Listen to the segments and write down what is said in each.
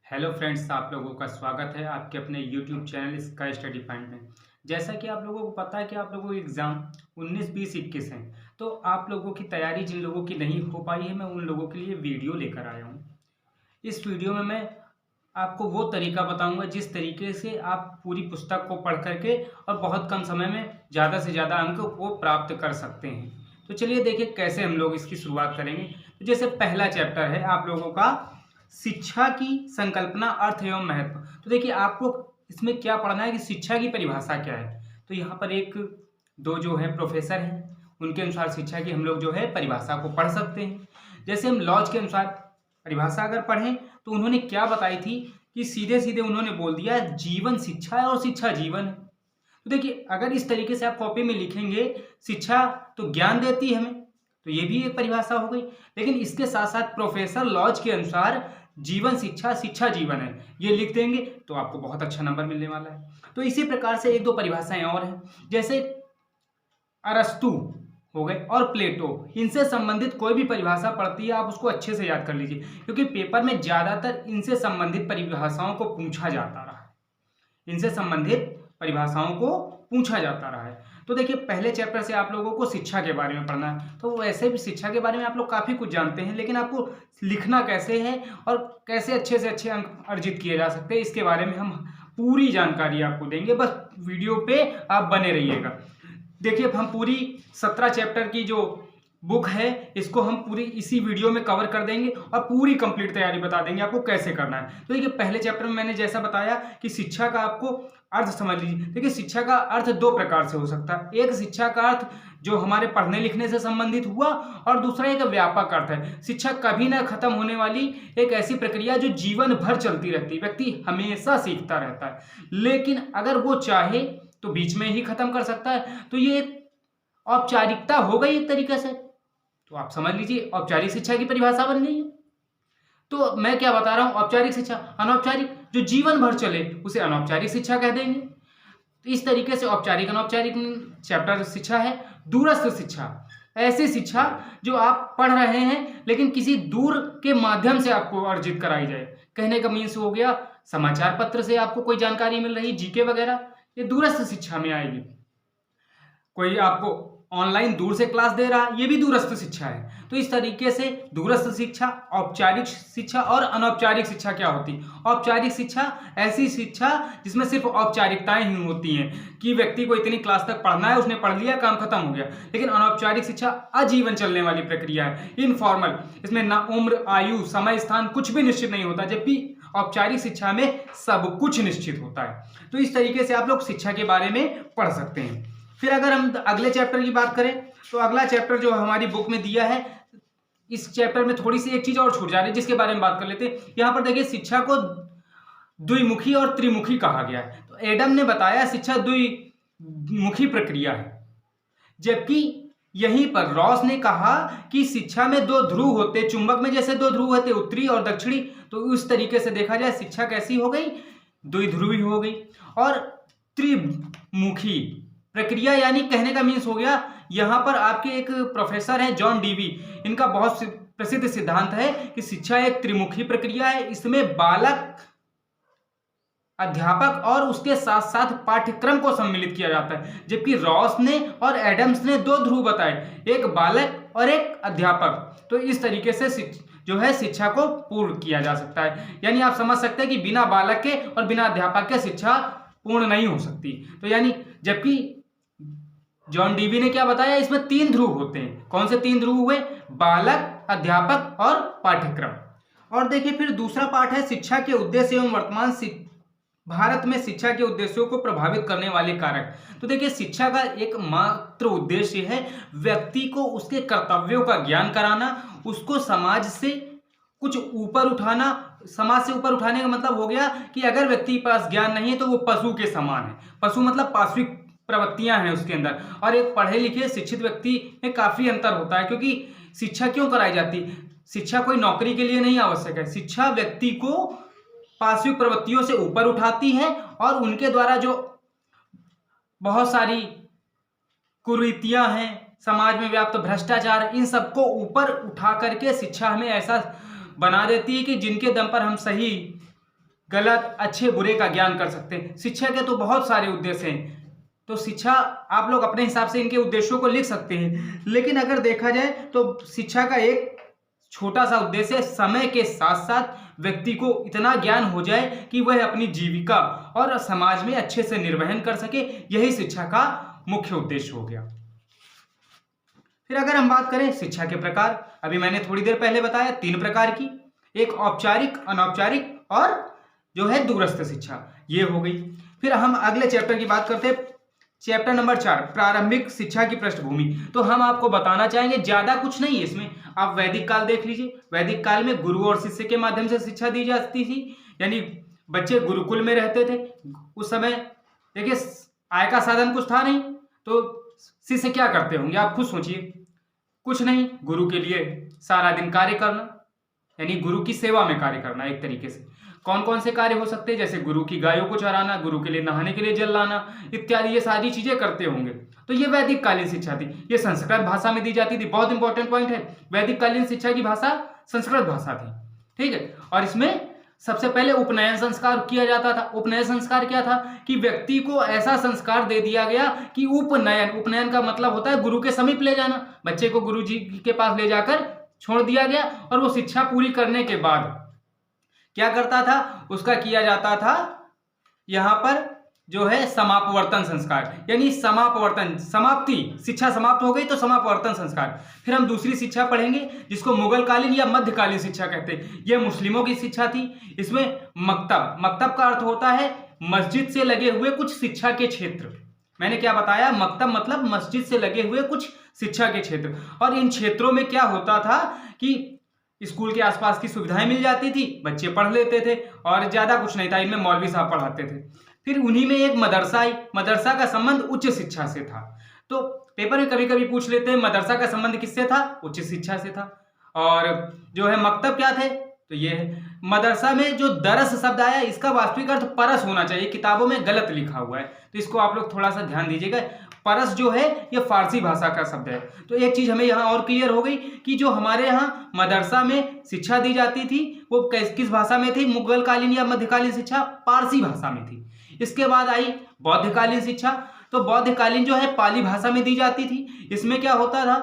Hello friends, आप लोगों का स्वागत है आपके अपने YouTube channel sky study point में। जैसा कि आप लोगों को पता है कि आप लोगों को एग्ज़ाम 19, 20, 21 हैं। तो आप लोगों की तैयारी जिन लोगों की नहीं हो पाई है, मैं उन लोगों के लिए वीडियो लेकर आया हूँ। इस वीडियो में मैं आपको वो तरीका बताऊंगा जिस तरीके से आप पूरी पुस्तक को पढ़ करके और बहुत कम समय में ज़्यादा से ज़्यादा अंक वो प्राप्त कर सकते हैं। तो चलिए देखिए कैसे हम लोग इसकी शुरुआत करेंगे। तो जैसे पहला चैप्टर है आप लोगों का शिक्षा की संकल्पना, अर्थ एवं महत्व। तो देखिए आपको इसमें क्या पढ़ना है कि शिक्षा की परिभाषा क्या है। तो यहाँ पर एक दो जो है प्रोफेसर हैं, उनके अनुसार शिक्षा की हम लोग जो है परिभाषा को पढ़ सकते हैं। जैसे हम लॉज के अनुसार परिभाषा अगर पढ़ें तो उन्होंने क्या बताई थी कि सीधे सीधे उन्होंने बोल दिया जीवन शिक्षा है और शिक्षा जीवन है। तो देखिए अगर इस तरीके से आप कॉपी में लिखेंगे शिक्षा तो ज्ञान देती है हमें, तो ये भी एक परिभाषा हो गई। लेकिन इसके साथ साथ प्रोफेसर लॉज के अनुसार जीवन शिक्षा शिक्षा जीवन है, ये लिख देंगे तो आपको बहुत अच्छा नंबर मिलने वाला है। तो इसी प्रकार से एक दो परिभाषाएं और हैं, जैसे अरस्तु हो गए और प्लेटो। इनसे संबंधित कोई भी परिभाषा पढ़ती है आप उसको अच्छे से याद कर लीजिए, क्योंकि पेपर में ज्यादातर इनसे संबंधित परिभाषाओं को पूछा जाता रहा है। इनसे संबंधित परिभाषाओं को पूछा जाता रहा है। तो देखिए पहले चैप्टर से आप लोगों को शिक्षा के बारे में पढ़ना है। तो वैसे भी शिक्षा के बारे में आप लोग काफ़ी कुछ जानते हैं, लेकिन आपको लिखना कैसे है और कैसे अच्छे से अच्छे अंक अर्जित किए जा सकते हैं, इसके बारे में हम पूरी जानकारी आपको देंगे। बस वीडियो पे आप बने रहिएगा। देखिए अब हम पूरी 17 चैप्टर की जो बुक है इसको हम पूरी इसी वीडियो में कवर कर देंगे और पूरी कंप्लीट तैयारी बता देंगे आपको कैसे करना है। तो देखिए पहले चैप्टर में मैंने जैसा बताया कि शिक्षा का आपको अर्थ समझ लीजिए। देखिए शिक्षा का अर्थ दो प्रकार से हो सकता है। एक शिक्षा का अर्थ जो हमारे पढ़ने लिखने से संबंधित हुआ, और दूसरा एक व्यापक अर्थ है। शिक्षा कभी ना खत्म होने वाली एक ऐसी प्रक्रिया जो जीवन भर चलती रहती है, व्यक्ति हमेशा सीखता रहता है, लेकिन अगर वो चाहे तो बीच में ही खत्म कर सकता है। तो ये एक औपचारिकता हो गई एक तरीके से। तो आप समझ लीजिए औपचारिक शिक्षा की परिभाषा बन गई है। तो मैं क्या बता रहा हूं, औपचारिक शिक्षा, अनौपचारिक जो जीवन भर चले उसे अनौपचारिक शिक्षा कह देंगे। तो इस तरीके से औपचारिक अनौपचारिक चैप्टर शिक्षा है। दूरस्थ शिक्षा, ऐसी शिक्षा जो आप पढ़ रहे हैं लेकिन किसी दूर के माध्यम से आपको अर्जित कराई जाए। कहने का मीन्स हो गया समाचार पत्र से आपको कोई जानकारी मिल रही, जीके वगैरह, ये दूरस्थ शिक्षा में आएगी। कोई आपको ऑनलाइन दूर से क्लास दे रहा है, ये भी दूरस्थ शिक्षा है। तो इस तरीके से दूरस्थ शिक्षा, औपचारिक शिक्षा और अनौपचारिक शिक्षा क्या होती है। औपचारिक शिक्षा ऐसी शिक्षा जिसमें सिर्फ औपचारिकताएं ही होती हैं कि व्यक्ति को इतनी क्लास तक पढ़ना है, उसने पढ़ लिया, काम खत्म हो गया। लेकिन अनौपचारिक शिक्षा आजीवन चलने वाली प्रक्रिया है, इनफॉर्मल। इसमें ना उम्र, आयु, समय, स्थान कुछ भी निश्चित नहीं होता, जबकि औपचारिक शिक्षा में सब कुछ निश्चित होता है। तो इस तरीके से आप लोग शिक्षा के बारे में पढ़ सकते हैं। फिर अगर हम अगले चैप्टर की बात करें तो अगला चैप्टर जो हमारी बुक में दिया है, इस चैप्टर में थोड़ी सी एक चीज और छूट जा रही है जिसके बारे में बात कर लेते हैं। यहां पर देखिए शिक्षा को द्विमुखी और त्रिमुखी कहा गया है। तो एडम ने बताया शिक्षा द्विमुखी प्रक्रिया है, जबकि यहीं पर रॉस ने कहा कि शिक्षा में दो ध्रुव होते, चुंबक में जैसे दो ध्रुव होते, उत्तरी और दक्षिणी। तो उस तरीके से देखा जाए शिक्षा कैसी हो गई, द्विध्रुवी हो गई। और त्रिमुखी प्रक्रिया यानी कहने का मीन्स हो गया, यहां पर आपके एक प्रोफेसर हैं जॉन डीवी, इनका बहुत प्रसिद्ध सिद्धांत है कि शिक्षा एक त्रिमुखी प्रक्रिया है। इसमें बालक, अध्यापक और उसके साथ साथ पाठ्यक्रम को सम्मिलित किया जाता है, जबकि रॉस ने और एडम्स ने दो ध्रुव बताए, एक बालक और एक अध्यापक। तो इस तरीके से जो है शिक्षा को पूर्ण किया जा सकता है। यानी आप समझ सकते हैं कि बिना बालक के और बिना अध्यापक के शिक्षा पूर्ण नहीं हो सकती। तो यानी जबकि जॉन डीवी ने क्या बताया, इसमें तीन ध्रुव होते हैं। कौन से तीन ध्रुव हुए, बालक, अध्यापक और पाठ्यक्रम। और देखिए फिर दूसरा पाठ है शिक्षा के उद्देश्य एवं वर्तमान भारत में शिक्षा के उद्देश्यों को प्रभावित करने वाले कारक। तो देखिए शिक्षा का एक मात्र उद्देश्य है व्यक्ति को उसके कर्तव्यों का ज्ञान कराना, उसको समाज से कुछ ऊपर उठाना। समाज से ऊपर उठाने का मतलब हो गया कि अगर व्यक्ति के पास ज्ञान नहीं है तो वो पशु के समान है। पशु मतलब पाश्विक प्रवृत्तियां हैं उसके अंदर, और एक पढ़े लिखे शिक्षित व्यक्ति में काफी अंतर होता है। क्योंकि शिक्षा क्यों कराई जाती, शिक्षा कोई नौकरी के लिए नहीं आवश्यक है। शिक्षा व्यक्ति को पाश्विक प्रवृत्तियों से ऊपर उठाती है और उनके द्वारा जो बहुत सारी कुरीतियां हैं, समाज में व्याप्त भ्रष्टाचार, इन सबको ऊपर उठा करके शिक्षा हमें ऐसा बना देती है कि जिनके दम पर हम सही गलत अच्छे बुरे का ज्ञान कर सकते हैं। शिक्षा के तो बहुत सारे उद्देश्य हैं, तो शिक्षा आप लोग अपने हिसाब से इनके उद्देश्यों को लिख सकते हैं। लेकिन अगर देखा जाए तो शिक्षा का एक छोटा सा उद्देश्य है, समय के साथ साथ व्यक्ति को इतना ज्ञान हो जाए कि वह अपनी जीविका और समाज में अच्छे से निर्वहन कर सके। यही शिक्षा का मुख्य उद्देश्य हो गया। फिर अगर हम बात करें शिक्षा के प्रकार, अभी मैंने थोड़ी देर पहले बताया 3 प्रकार की, एक औपचारिक, अनौपचारिक और जो है दूरस्थ शिक्षा, ये हो गई। फिर हम अगले चैप्टर की बात करते हैं, चैप्टर नंबर 4, प्रारंभिक शिक्षा की पृष्ठभूमि। तो हम आपको बताना चाहेंगे, ज्यादा कुछ नहीं है इसमें। आप वैदिक काल देख लीजिए, वैदिक काल में गुरु और शिष्य के माध्यम से शिक्षा दी जाती थी, यानी बच्चे गुरुकुल में रहते थे। उस समय देखिए आय का साधन कुछ था नहीं, तो शिष्य क्या करते होंगे आप खुद सोचिए, कुछ नहीं, गुरु के लिए सारा दिन कार्य करना, यानी गुरु की सेवा में कार्य करना। एक तरीके से कौन कौन से कार्य हो सकते हैं, जैसे गुरु की गायों को चराना, गुरु के लिए नहाने के लिए जल लाना इत्यादि, ये सारी चीजें करते होंगे। तो ये वैदिक कालीन शिक्षा थी, ये संस्कृत भाषा में दी जाती थी। बहुत इंपॉर्टेंट पॉइंट है, वैदिक कालीन शिक्षा की भाषा संस्कृत भाषा थी, ठीक है। और इसमें सबसे पहले उपनयन संस्कार किया जाता था। उपनयन संस्कार क्या था कि व्यक्ति को ऐसा संस्कार दे दिया गया कि उपनयन, उपनयन का मतलब होता है गुरु के समीप ले जाना, बच्चे को गुरु जी के पास ले जाकर छोड़ दिया गया, और वो शिक्षा पूरी करने के बाद क्या करता था, उसका किया जाता था यहां पर जो है समापवर्तन संस्कार, यानी समापवर्तन, समाप्ति, शिक्षा समाप्त हो गई तो समापवर्तन संस्कार। फिर हम दूसरी शिक्षा पढ़ेंगे जिसको मुगलकालीन या मध्यकालीन शिक्षा कहते हैं। यह मुस्लिमों की शिक्षा थी। इसमें मकतब, मकतब का अर्थ होता है मस्जिद से लगे हुए कुछ शिक्षा के क्षेत्र। मैंने क्या बताया, मकतब मतलब मस्जिद से लगे हुए कुछ शिक्षा के क्षेत्र। और इन क्षेत्रों में क्या होता था कि स्कूल के आसपास की सुविधाएं मिल जाती थी, बच्चे पढ़ लेते थे, और ज्यादा कुछ नहीं था, इनमें मौलवी साहब पढ़ाते थे। फिर उन्हीं में एक मदरसा आई, मदरसा का संबंध उच्च शिक्षा से था। तो पेपर में कभी कभी पूछ लेते हैं मदरसा का संबंध किससे था, उच्च शिक्षा से था। और जो है मकतब क्या थे, तो ये है मदरसा में जो दरस शब्द आया, इसका वास्तविक अर्थ परस होना चाहिए, किताबों में गलत लिखा हुआ है, तो इसको आप लोग थोड़ा सा ध्यान दीजिएगा। परस जो है ये फारसी भाषा का शब्द है। तो एक चीज हमें यहाँ और क्लियर हो गई कि जो हमारे यहाँ मदरसा में शिक्षा दी जाती थी वो किस भाषा में थी, मुगलकालीन या मध्यकालीन शिक्षा पारसी भाषा में थी। इसके बाद आई बौद्धकालीन शिक्षा। तो बौद्धकालीन जो है पाली भाषा में दी जाती थी। इसमें क्या होता था,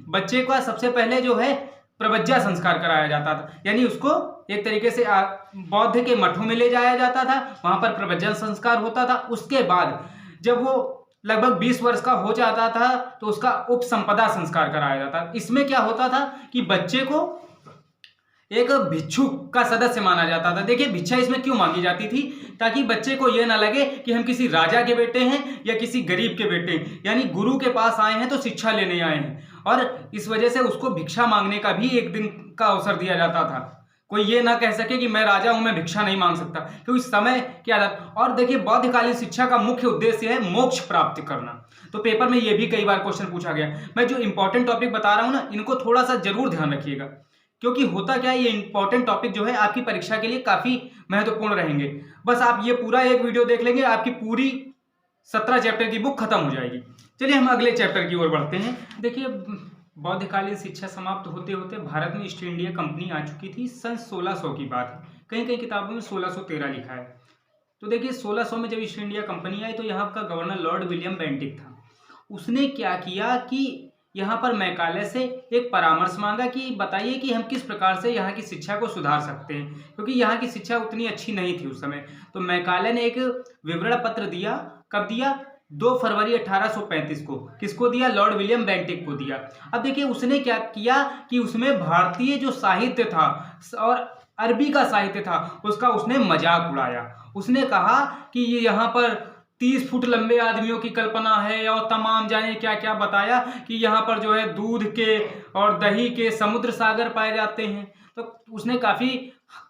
बच्चे का सबसे पहले जो है प्रवज्जा संस्कार कराया जाता था, यानी उसको एक तरीके से बौद्ध के मठों में ले जाया जाता था, वहां पर प्रवज्जा संस्कार होता था। उसके बाद जब वो लगभग 20 वर्ष का हो जाता था तो उसका उपसंपदा संस्कार कराया जाता था। इसमें क्या होता था कि बच्चे को एक भिक्षु का सदस्य माना जाता था। देखिए भिक्षा इसमें क्यों मांगी जाती थी, ताकि बच्चे को यह ना लगे कि हम किसी राजा के बेटे हैं या किसी गरीब के बेटे हैं, यानी गुरु के पास आए हैं तो शिक्षा लेने आए हैं। और इस वजह से उसको भिक्षा मांगने का भी एक दिन का अवसर दिया जाता था। कोई ये ना कह सके कि मैं राजा हूं, मैं भिक्षा नहीं मांग सकता, क्योंकि समय क्या था। और देखिए बौद्धकालीन शिक्षा का मुख्य उद्देश्य है मोक्ष प्राप्त करना। तो पेपर में ये भी कई बार क्वेश्चन पूछा गया। मैं जो इंपॉर्टेंट टॉपिक बता रहा हूं ना, इनको थोड़ा सा जरूर ध्यान रखिएगा, क्योंकि होता क्या है, ये इंपॉर्टेंट टॉपिक जो है आपकी परीक्षा के लिए काफी महत्वपूर्ण रहेंगे। बस आप ये पूरा एक वीडियो देख लेंगे, आपकी पूरी 17 चैप्टर की बुक खत्म हो जाएगी। चलिए हम अगले चैप्टर की ओर बढ़ते हैं। देखिए बौद्धकालीन शिक्षा समाप्त होते होते भारत में ईस्ट इंडिया कंपनी आ चुकी थी। सन 1600 की बात है, कहीं कहीं किताबों में 1613 लिखा है। तो देखिए 1600 में जब ईस्ट इंडिया कंपनी आई तो यहाँ का गवर्नर लॉर्ड विलियम बेंटिक था। उसने क्या किया कि यहाँ पर मैकाले से एक परामर्श मांगा कि बताइए कि हम किस प्रकार से यहाँ की शिक्षा को सुधार सकते हैं, क्योंकि यहाँ की शिक्षा उतनी अच्छी नहीं थी उस समय। तो मैकाले ने एक विवरण पत्र दिया। कब दिया, 2 फरवरी 1835 को। किसको दिया, लॉर्ड विलियम बेंटिक को दिया। अब देखिए उसने क्या किया कि उसमें भारतीय जो साहित्य था और अरबी का साहित्य था उसका उसने मजाक उड़ाया। उसने कहा कि ये यहाँ पर 30 फुट लंबे आदमियों की कल्पना है, और तमाम जाने क्या क्या बताया कि यहाँ पर जो है दूध के और दही के समुद्र सागर पाए जाते हैं। तो उसने काफी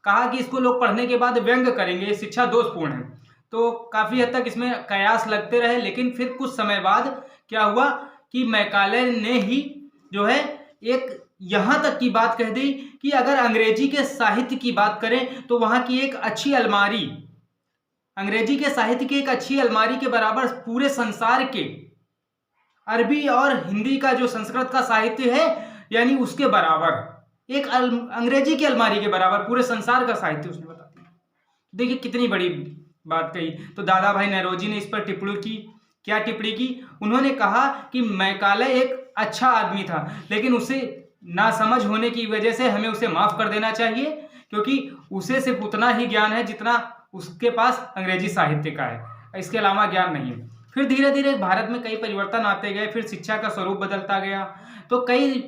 कहा कि इसको लोग पढ़ने के बाद व्यंग करेंगे, शिक्षा दोषपूर्ण है। तो काफी हद तक इसमें कयास लगते रहे, लेकिन फिर कुछ समय बाद क्या हुआ कि मैकाले ने ही जो है एक यहां तक की बात कह दी कि अगर अंग्रेजी के साहित्य की बात करें तो वहां की एक अच्छी अलमारी, अंग्रेजी के साहित्य की एक अच्छी अलमारी के बराबर पूरे संसार के अरबी और हिंदी का जो संस्कृत का साहित्य है, यानी उसके बराबर एक अंग्रेजी की अलमारी के बराबर पूरे संसार का साहित्य उसने बता दिया। देखिए कितनी बड़ी बात कही। तो दादा भाई नौरोजी ने इस पर टिप्पणी की। क्या टिप्पणी की? उन्होंने कहा कि मैकाले एक अच्छा आदमी था, लेकिन उसे नासमझ होने की वजह से हमें उसे माफ कर देना चाहिए, क्योंकि उसे सिर्फ उतना ही ज्ञान है जितना उसके पास अंग्रेजी साहित्य का है, इसके अलावा ज्ञान नहीं है। फिर धीरे धीरे भारत में कई परिवर्तन आते गए, फिर शिक्षा का स्वरूप बदलता गया। तो कई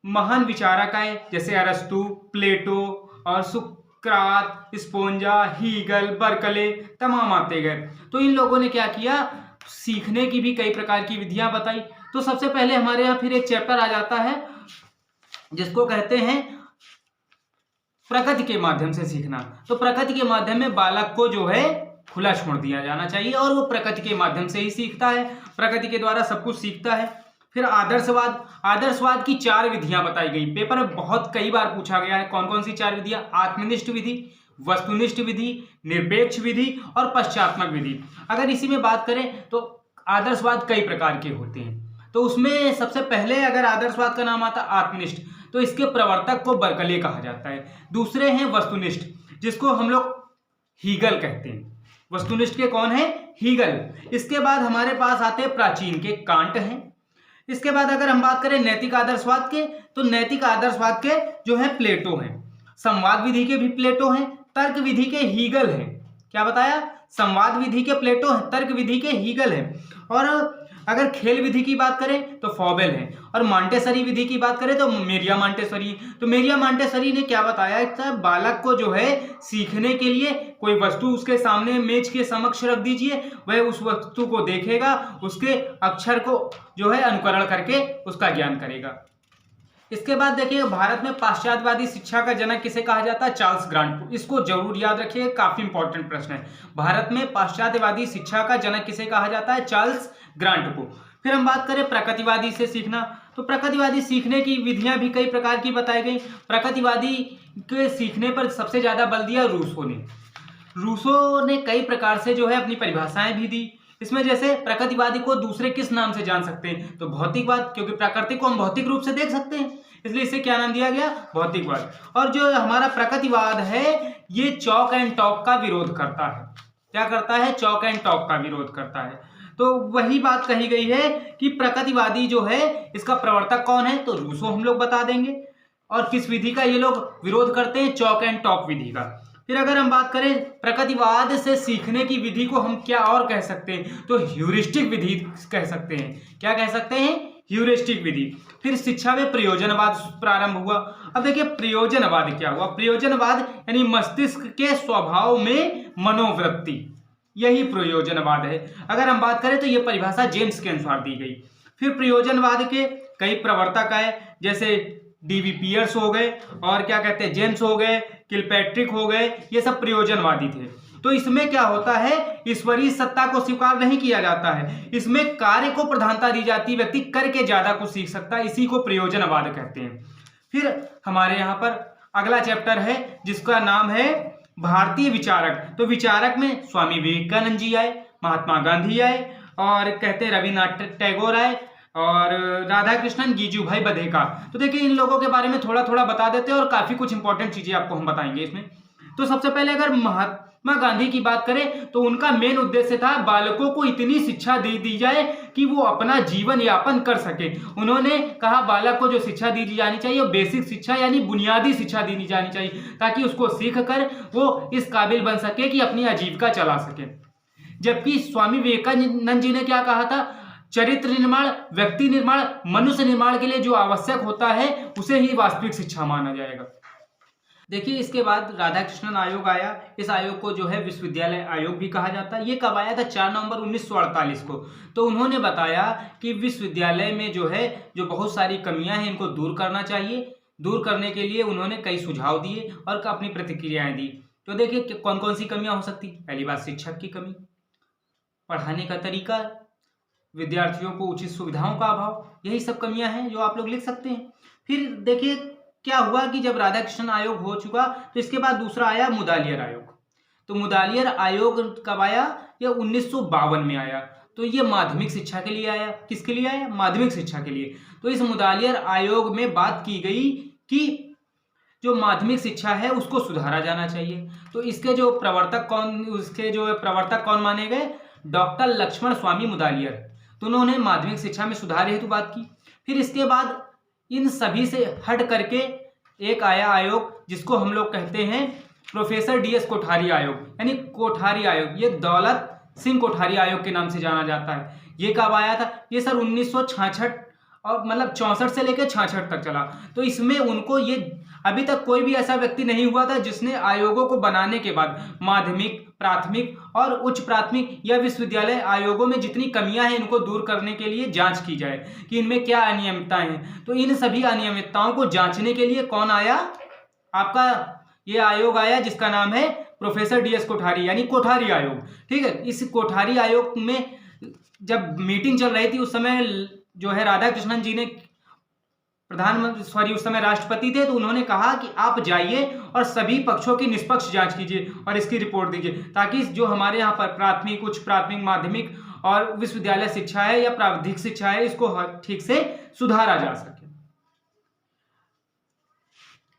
महान विचारक आए, जैसे अरस्तु, प्लेटो और सुकरात, स्पोंजा, हीगल, बर्कले, तमाम आते गए। तो इन लोगों ने क्या किया, सीखने की भी कई प्रकार की विधियां बताई। तो सबसे पहले हमारे यहाँ फिर एक चैप्टर आ जाता है जिसको कहते हैं प्रकृति के माध्यम से सीखना। तो प्रकृति के माध्यम में बालक को जो है खुला छोड़ दिया जाना चाहिए और वो प्रकृति के माध्यम से ही सीखता है, प्रकृति के द्वारा सब कुछ सीखता है। फिर आदर्शवाद, आदर्शवाद की 4 विधियां बताई गई। पेपर में बहुत कई बार पूछा गया है। कौन कौन सी 4 विधियां? आत्मनिष्ठ विधि, वस्तुनिष्ठ विधि, निरपेक्ष विधि और पश्चात्मक विधि। अगर इसी में बात करें तो आदर्शवाद कई प्रकार के होते हैं। तो उसमें सबसे पहले अगर आदर्शवाद का नाम आता आत्मनिष्ठ, तो इसके प्रवर्तक को बर्कले कहा जाता है। दूसरे हैं वस्तुनिष्ठ, जिसको हम लोग हीगल कहते हैं। वस्तुनिष्ठ के कौन है? हीगल। इसके बाद हमारे पास आते हैं प्राचीन के, कांट हैं। इसके बाद अगर हम बात करें नैतिक आदर्शवाद के, तो नैतिक आदर्शवाद के जो है प्लेटो हैं। संवाद विधि के भी प्लेटो हैं। तर्क विधि के हीगल हैं। क्या बताया? संवाद विधि के प्लेटो हैं, तर्क विधि के हीगल हैं। और अगर खेल विधि की बात करें तो फॉबेल है, और मांटेसरी विधि की बात करें तो मेरिया मांटेसरी। तो मेरिया मांटेसरी ने क्या बताया कि बालक को जो है सीखने के लिए कोई वस्तु उसके सामने मेज के समक्ष रख दीजिए, वह उस वस्तु को देखेगा, उसके अक्षर को जो है अनुकरण करके उसका ज्ञान करेगा। इसके बाद देखिए भारत में पाश्चात्यवादी शिक्षा का जनक किसे कहा जाता है? चार्ल्स ग्रांट को। इसको जरूर याद रखिए, काफी इंपॉर्टेंट प्रश्न है। भारत में पाश्चात्यवादी शिक्षा का जनक किसे कहा जाता है? चार्ल्स ग्रांट को। फिर हम बात करें प्रकृतिवादी से सीखना, तो प्रकृतिवादी सीखने की विधियां भी कई प्रकार की बताई गई। प्रकृतिवादी के सीखने पर सबसे ज्यादा बल दिया रूसो ने। रूसो ने कई प्रकार से जो है अपनी परिभाषाएं भी दी। इसमें जैसे प्रकृतिवादी को दूसरे किस नाम से जान सकते हैं? तो भौतिकवाद, क्योंकि प्रकृति को हम भौतिक रूप से देख सकते हैं, इसलिए इसे क्या नाम दिया गया? भौतिकवाद। और जो हमारा प्रकृतिवाद है ये चॉक एंड टॉक का विरोध करता है। क्या करता है? चॉक एंड टॉक का विरोध करता है। तो वही बात कही गई है कि प्रकृतिवादी जो है इसका प्रवर्तक कौन है? तो रूसो हम लोग बता देंगे। और किस विधि का ये लोग विरोध करते हैं? चॉक एंड टॉक विधि का। फिर अगर हम बात करें प्रकृतिवाद से सीखने की विधि को हम क्या और कह सकते हैं? तो ह्यूरिस्टिक विधि कह सकते हैं। क्या कह सकते हैं? ह्यूरिस्टिक विधि। फिर शिक्षा में प्रयोजनवाद प्रारंभ हुआ। अब देखिए प्रयोजनवाद क्या हुआ? प्रयोजनवाद यानी मस्तिष्क के स्वभाव में मनोवृत्ति, यही प्रयोजनवाद है। अगर हम बात करें तो यह परिभाषा जेम्स के अनुसार दी गई। फिर प्रयोजनवाद के कई प्रवर्तक आए, जैसे डीवी पियर्स हो गए, और क्या कहते हैं जेम्स हो गए, किलपैट्रिक हो गए, ये सब प्रयोजनवादी थे। तो इसमें क्या होता है? ईश्वरीय सत्ता को स्वीकार नहीं किया जाता है, इसमें कार्य को प्रधानता दी जाती है, व्यक्ति करके ज्यादा कुछ सीख सकता है, इसी को प्रयोजनवाद कहते हैं। फिर हमारे यहाँ पर अगला चैप्टर है जिसका नाम है भारतीय विचारक। तो विचारक में स्वामी विवेकानंद जी आए, महात्मा गांधी आए, और कहते हैं रविन्द्रनाथ टैगोर आए, और राधा कृष्णन, गिजुभाई बधेका। तो देखिए इन लोगों के बारे में थोड़ा थोड़ा बता देते हैं और काफी कुछ इंपॉर्टेंट चीजें आपको हम बताएंगे इसमें। तो सबसे पहले अगर महात्मा गांधी की बात करें तो उनका मेन उद्देश्य था बालकों को इतनी शिक्षा दे दी जाए कि वो अपना जीवन यापन कर सके। उन्होंने कहा बालक को जो शिक्षा दी जानी चाहिए वो बेसिक शिक्षा यानी बुनियादी शिक्षा दी जानी चाहिए, ताकि उसको सीख कर वो इस काबिल बन सके कि अपनी आजीविका चला सके। जबकि स्वामी विवेकानंद जी ने क्या कहा था? चरित्र निर्माण, व्यक्ति निर्माण, मनुष्य निर्माण के लिए जो आवश्यक होता है उसे ही वास्तविक शिक्षा माना जाएगा। देखिए इसके बाद राधा कृष्णन आयोग आया। इस आयोग को जो है विश्वविद्यालय आयोग भी कहा जाता है। ये कब आया था? 4 नवंबर 1948 को। तो उन्होंने बताया कि विश्वविद्यालय में जो है जो बहुत सारी कमियां हैं इनको दूर करना चाहिए। दूर करने के लिए उन्होंने कई सुझाव दिए और अपनी प्रतिक्रियाएं दी। तो देखिए कौन कौन सी कमियां हो सकती? पहली बात शिक्षक की कमी, पढ़ाने का तरीका, विद्यार्थियों को उचित सुविधाओं का अभाव, यही सब कमियां हैं जो आप लोग लिख सकते हैं। फिर देखिए क्या हुआ कि जब राधा कृष्णन आयोग हो चुका तो इसके बाद दूसरा आया मुदालियर आयोग। तो मुदालियर आयोग कब आया? यह 1952 में आया। तो ये माध्यमिक शिक्षा के लिए आया। किसके लिए आया? माध्यमिक शिक्षा के लिए। तो इस मुदालियर आयोग में बात की गई कि जो माध्यमिक शिक्षा है उसको सुधारा जाना चाहिए। तो इसके जो प्रवर्तक कौन माने गए? डॉक्टर लक्ष्मण स्वामी मुदालियर। तो उन्होंने माध्यमिक शिक्षा में सुधार हेतु बात की। फिर इसके बाद इन सभी से हट करके एक आया आयोग जिसको हम लोग कहते हैं प्रोफेसर DS कोठारी आयोग, यानी कोठारी आयोग। ये दौलत सिंह कोठारी आयोग के नाम से जाना जाता है। ये कब आया था? ये सर 1966 और मतलब 64 से लेकर 66 तक चला। तो इसमें उनको ये अभी तक कोई भी ऐसा व्यक्ति नहीं हुआ था जिसने आयोगों को बनाने के बाद माध्यमिक, प्राथमिक और उच्च प्राथमिक या विश्वविद्यालय आयोगों में जितनी कमियां हैं इनको दूर करने के लिए जांच की जाए कि इनमें क्या अनियमितताएं हैं। तो इन सभी अनियमितताओं को जांचने के लिए कौन आया? आपका ये आयोग आया जिसका नाम है प्रोफेसर DS कोठारी, यानी कोठारी आयोग। ठीक है, इस कोठारी आयोग में जब मीटिंग चल रही थी उस समय जो है राधाकृष्णन जी ने उस समय राष्ट्रपति थे, तो उन्होंने कहा कि आप जाइए और सभी पक्षों की निष्पक्ष जांच कीजिए और इसकी रिपोर्ट दीजिए, ताकि जो हमारे यहाँ पर प्राथमिक, उच्च प्राथमिक, माध्यमिक और विश्वविद्यालय शिक्षा है या प्राविधिक शिक्षा है इसको ठीक से सुधारा जा सके।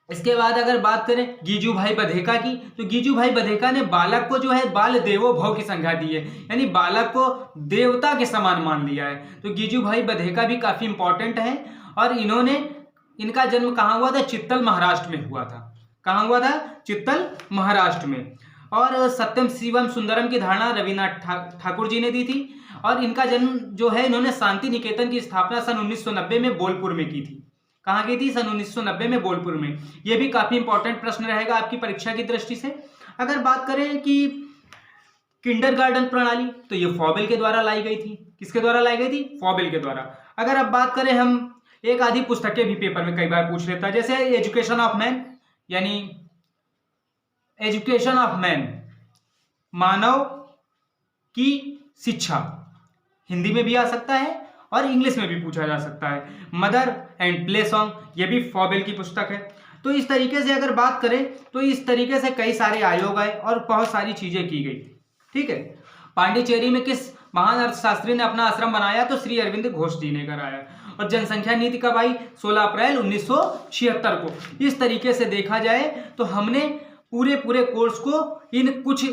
इसके बाद अगर बात करें गीजूभाई बधेका की, तो गीजूभाई बधेका ने बालक को जो है बाल देवो भव की संज्ञा दी है, यानी बालक को देवता के समान मान लिया है। तो गीजूभाई बधेका भी काफी इंपॉर्टेंट है और इनका जन्म कहाँ हुआ था? चित्तल महाराष्ट्र में हुआ था। कहाँ हुआ था? चित्तल महाराष्ट्र में। और सत्यम शिवम सुंदरम की धारणा रविन्द्रनाथ ठाकुर जी ने दी थी और इनका जन्म जो है इन्होंने शांति निकेतन की स्थापना सन 1990 में बोलपुर में की थी। कहाँ की थी? सन 1990 में बोलपुर में। यह भी काफी इंपॉर्टेंट प्रश्न रहेगा आपकी परीक्षा की दृष्टि से। अगर बात करें कि किंडरगार्टन प्रणाली, तो ये फॉबेल के द्वारा लाई गई थी। किसके द्वारा लाई गई थी? फॉबेल के द्वारा। अगर अब बात करें हम, एक आधी पुस्तकें भी पेपर में कई बार पूछ लेता है, जैसे एजुकेशन ऑफ मैन, यानी एजुकेशन ऑफ मैन, मानव की शिक्षा, हिंदी में भी आ सकता है और इंग्लिश में भी पूछा जा सकता है। मदर एंड प्ले सॉन्ग, ये भी फॉबेल की पुस्तक है। तो इस तरीके से अगर बात करें तो इस तरीके से कई सारे आयोग आए और बहुत सारी चीजें की गई। ठीक है, पांडिचेरी में किस महान अर्थशास्त्री ने अपना आश्रम बनाया? तो श्री अरविंद घोष जी ने कराया। और जनसंख्या नीति कब आई? 16 अप्रैल 1976 को। इस तरीके से देखा जाए तो हमने पूरे कोर्स को इन कुछ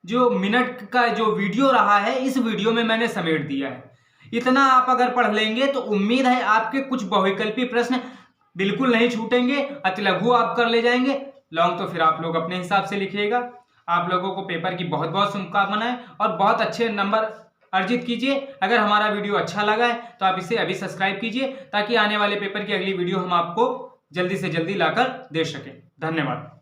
जो मिनट का जो वीडियो रहा है इस वीडियो में मैंने समेट दिया है। इतना आप अगर पढ़ लेंगे तो उम्मीद है आपके कुछ बहुविकल्पी प्रश्न बिल्कुल नहीं छूटेंगे, अति लघु आप कर ले जाएंगे। लॉन्ग तो फिर आप लोग अपने हिसाब से लिखिएगा। आप लोगों को पेपर की बहुत बहुत शुभकामनाएं और बहुत अच्छे नंबर अर्जित कीजिए। अगर हमारा वीडियो अच्छा लगा है तो आप इसे अभी सब्सक्राइब कीजिए ताकि आने वाले पेपर की अगली वीडियो हम आपको जल्दी से जल्दी लाकर दे सकें। धन्यवाद।